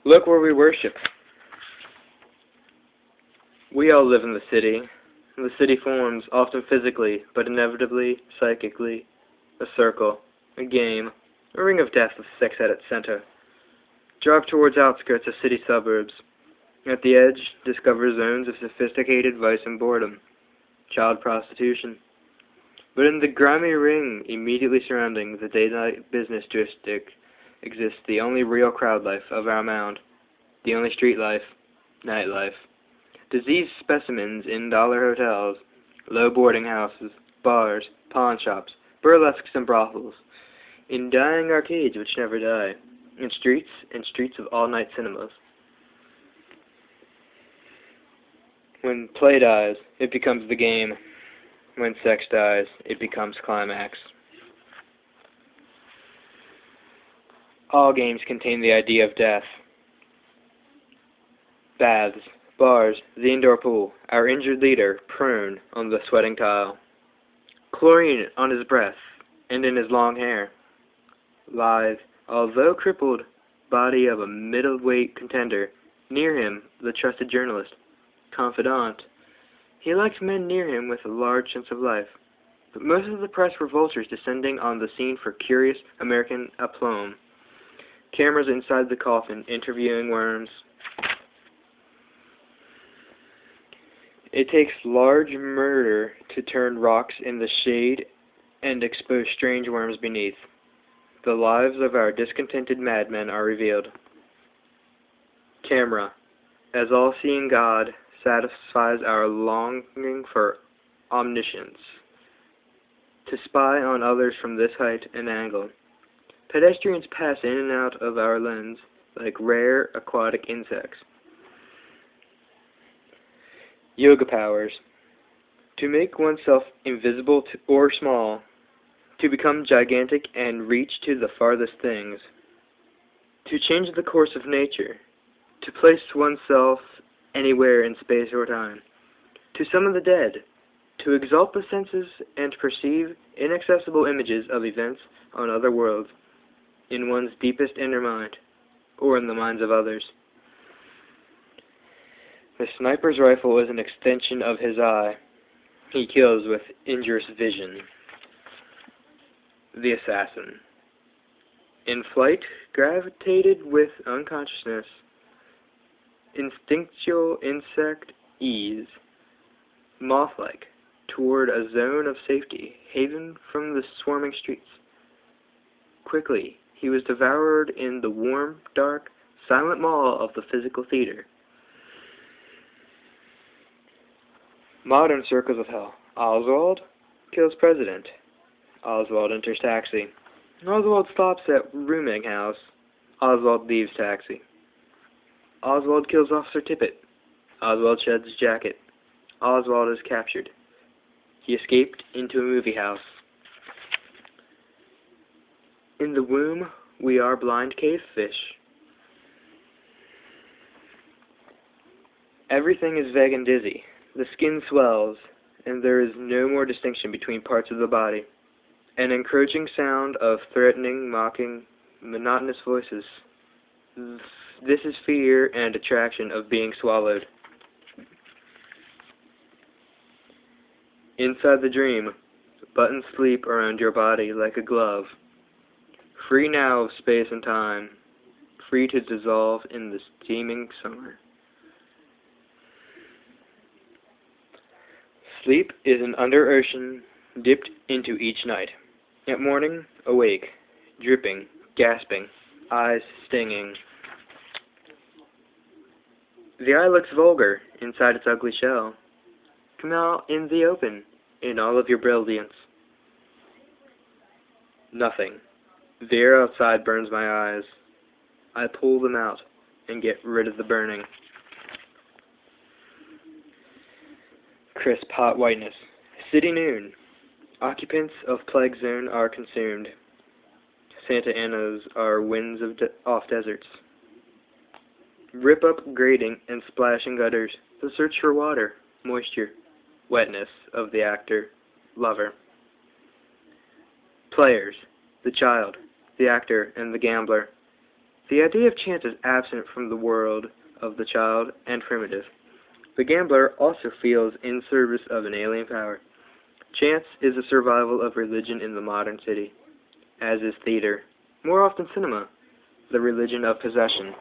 Look where we worship. We all live in the city. The city forms, often physically, but inevitably, psychically, a circle, a game, a ring of death with sex at its center. Drive towards outskirts of city suburbs. At the edge, discover zones of sophisticated vice and boredom, child prostitution. But in the grimy ring immediately surrounding the daylight business district exists the only real crowd life of our mound, the only street life, nightlife. Diseased specimens in dollar hotels, low boarding houses, bars, pawn shops, burlesques and brothels, in dying arcades which never die, in streets of all-night cinemas. When play dies, it becomes the game. When sex dies, it becomes climax. All games contain the idea of death. Baths, bars, the indoor pool, our injured leader, prone on the sweating tile. Chlorine on his breath and in his long hair. Lithe, although crippled, body of a middleweight contender. Near him, the trusted journalist, confidant. He liked men near him with a large sense of life. But most of the press were vultures descending on the scene for curious American aplomb. Cameras inside the coffin, interviewing worms. It takes large murder to turn rocks in the shade and expose strange worms beneath. The lives of our discontented madmen are revealed. Camera, as all-seeing God, satisfies our longing for omniscience, to spy on others from this height and angle. Pedestrians pass in and out of our lens like rare aquatic insects. Yoga powers. To make oneself invisible or small, to become gigantic and reach to the farthest things, to change the course of nature, to place oneself anywhere in space or time, to summon the dead, to exalt the senses and perceive inaccessible images of events on other worlds, in one's deepest inner mind, or in the minds of others. The sniper's rifle is an extension of his eye. He kills with injurious vision. The assassin. In flight, gravitated with unconsciousness, instinctual insect ease, moth-like, toward a zone of safety, haven from the swarming streets. Quickly, he was devoured in the warm, dark, silent maw of the physical theater. Modern circles of hell. Oswald kills president. Oswald enters taxi. Oswald stops at rooming house. Oswald leaves taxi. Oswald kills Officer Tippett. Oswald sheds his jacket. Oswald is captured. He escaped into a movie house. In the womb, we are blind cave fish. Everything is vague and dizzy. The skin swells, and there is no more distinction between parts of the body. An encroaching sound of threatening, mocking, monotonous voices. This is fear and attraction of being swallowed. Inside the dream, buttons sleep around your body like a glove. Free now of space and time, free to dissolve in the steaming summer. Sleep is an under-ocean dipped into each night. At morning, awake, dripping, gasping, eyes stinging. The eye looks vulgar inside its ugly shell. Come out in the open, in all of your brilliance. Nothing. The air outside burns my eyes. I pull them out and get rid of the burning. Crisp hot whiteness. City noon. Occupants of plague zone are consumed. Santa Anas are winds of off deserts. Rip up grating and splashing gutters. The search for water, moisture, wetness of the actor, lover. Players, the child, the actor, and the gambler. The idea of chance is absent from the world of the child and primitive. The gambler also feels in service of an alien power. Chance is the survival of religion in the modern city, as is theater, more often cinema, the religion of possession.